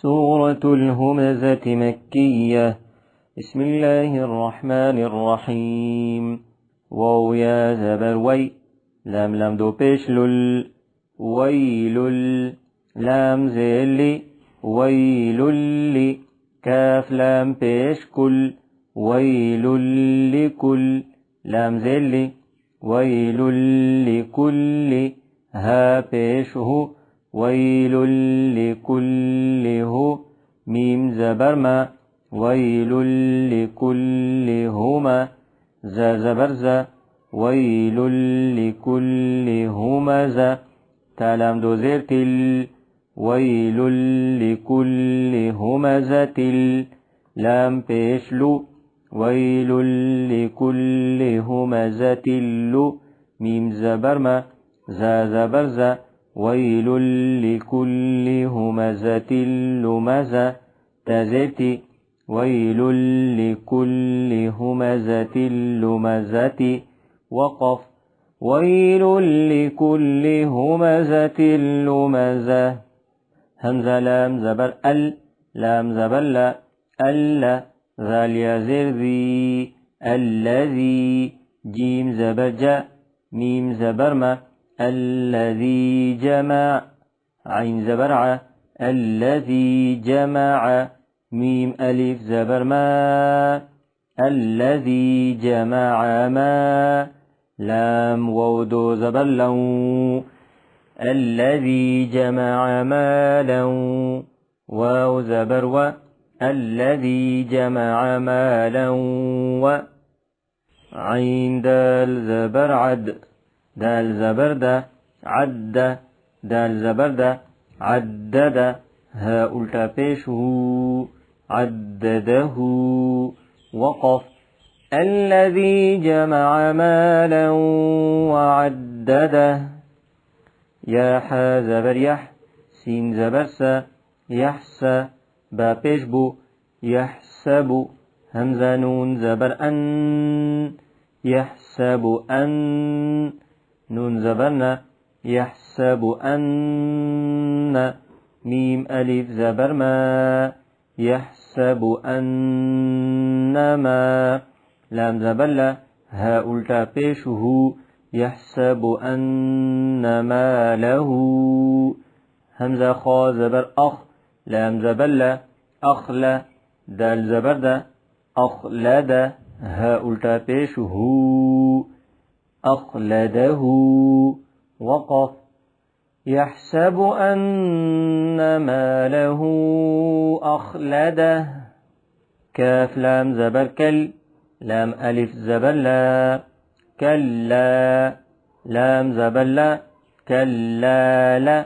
سورة الْهُمَزَةِ مكية. بسم الله الرحمن الرحيم. واو يا زبر وي، لام لام دو پیش لل، ويل لام زيلي، ويل لي، كاف لام پیش كل، ويل لكل، لام زيلي، ويل لكل، ها پیش هو، ويل لكل هو، ميم زبر ما، ويل لكل هما، زا زبر زا، ويل لكل همزة، تالام دو زير تل، ويل لكل همزة، لام بيشلو، ويل لكل همزة لو، ميم زبر ما، زا زبر زا، ويل لكل همزة لمزة، تزيتي، ويل لكل همزة لمزة، وقف، ويل لكل همزة لمزة، همزة لام زبر ال، لام زبر لا، ألا، ذال يزر ذي، الذي، جيم زبر جا، ميم زبر ما، الذي جمع، عين زبر ع، الذي جمع، ميم ألف زبر ما، الذي جمع ما، لام واو دو زبر لو، الذي جمع مالا، واو زبر و، الذي جمع مالا و، عين دال زبر عد، دال زبر دا، عد، دال زبر دا، عدد، ها الٹا پیش هو، عدده، وقف، الذي جمع مالا وعدده، يا حا زبر يح، سين زبر سا، يحسى، با پیش بو، يحسب، همزة نون زبر أن، يحسب أن، نون زبرنا، يحسب أن، ميم ألف زبر ما، يحسب أنما، لام زبر لا، ها الٹا پیش هو، يحسب أنما له، همزة خا زبر أخ، لام زبر لا، أخلا، دال زبر دا، أخلد، ها الٹا پیش هو، أخلده، وقف، يحسب أن ماله أخلده، كاف لام زبر كل، لام ألف زبر لا، كلا، لام زبر لا، كلا لا،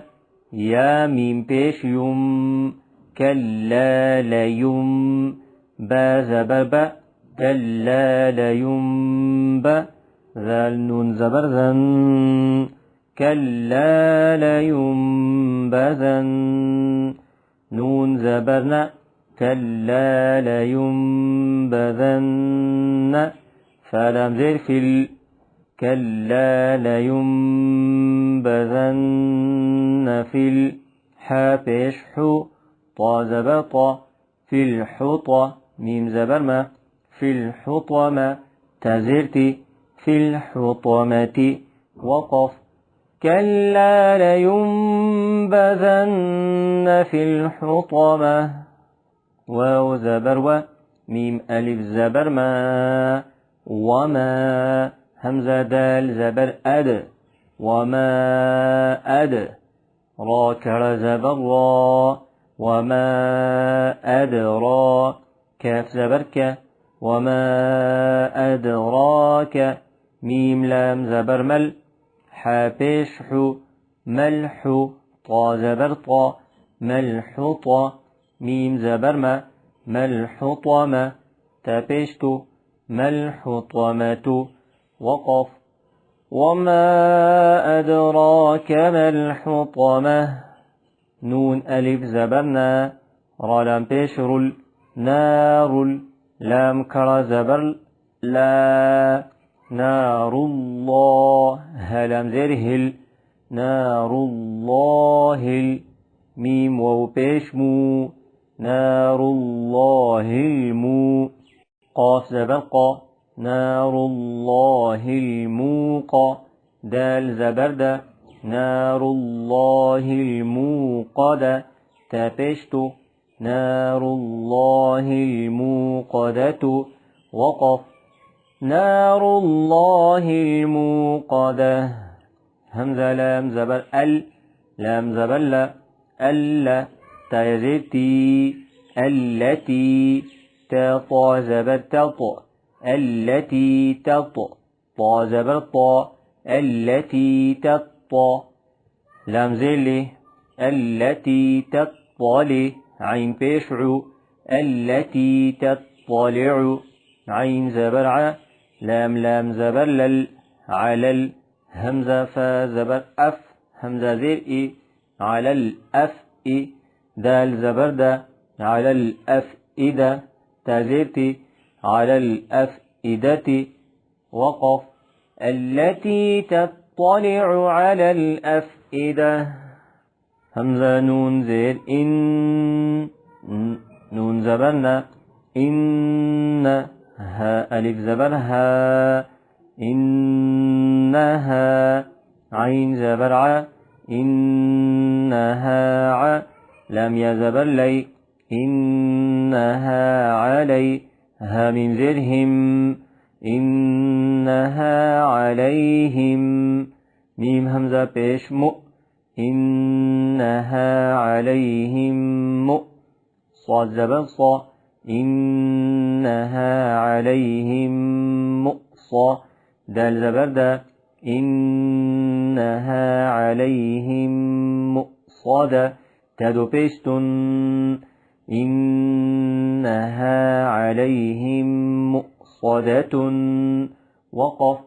يا ميم پیش يم، كلا ليم، با زبر با، كلا لينب، ذال نون زبر ذن، كلا لينبذن، نون زبرنا، كلا لينبذن، فلام زير فل، كلا لينبذن في الحا پیش حو، طا زبر طا، في الحطة، ميم زبر ما، في الحطمة، تزرتي، في الحطمة، وقف، كلا لينبذن في الحطمة، واو زبر و، ميم ألف زبر ما، وما، همزة دال زبر أد، وما أد، را كر زبر را، وما أدرا، كاف زبر ك، وما أدراك، ميم لام زبر مل، حا پیش حو، ملح، طا زبر طا، ملحطة، ميم زبر ما، ملحطمة، تا پیش تو، ملحطمة، وقف، وما أدراك ما الحطمة، نون ألف زبرنا، را لام پیش رل، نار، لام كرا زبر لا، نار الله، هلام زير هل، نار الله، ميم واو پیش مو، نار الله قاف زبر قا نار الله الموقى دال زبر دا نار الله الموقدة تابشتو نار الله الموقدة وقف نار الله الموقدة همزة لام زبر لام زبر لا ألا تزتي التي تطا زبر تطا التي تطا طا زبر طا التي تطا لام زلي التي تطلع عين بيشعو التي تطلع عين زبر ع لام زبر لل على الهمزة فا زبر أف همزة زير إي على الأف إي دال زبر دا على الأفئدة تزيرتي على الأفئدة وقف التي تطلع على الأفئدة همزة نون زير إن نون زبرنا إن ها ألف زبرها إنها عين زبرعة إنها ع لم يزبر لي إنها علي ها من زرهم إنها عليهم ميم همزة بيش مؤ إنها عليهم مؤ صاد زبر صا إنها عليهم مؤصى دال زبر دا إنها عليهم مؤصدة تدو بيشتن إنها عليهم مؤصدة وقف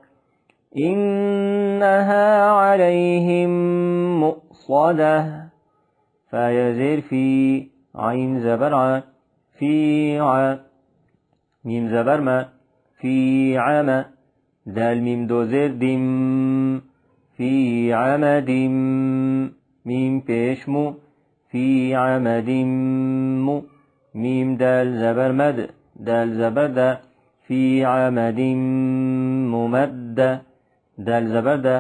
إنها عليهم مؤصدة فيزير في عين زبرعة في ع ميم زبر ما في عم دال ميم دو زير دم في عمد ميم بيشمو في عمد مو ميم دال زبر مد دال زبر دا في عمد ممد دال زبر دا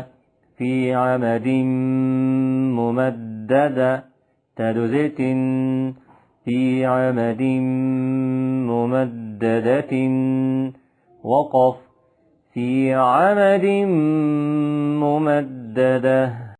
في عمد ممددة تدو زيت في عمد ممددة وقف في عمد ممددة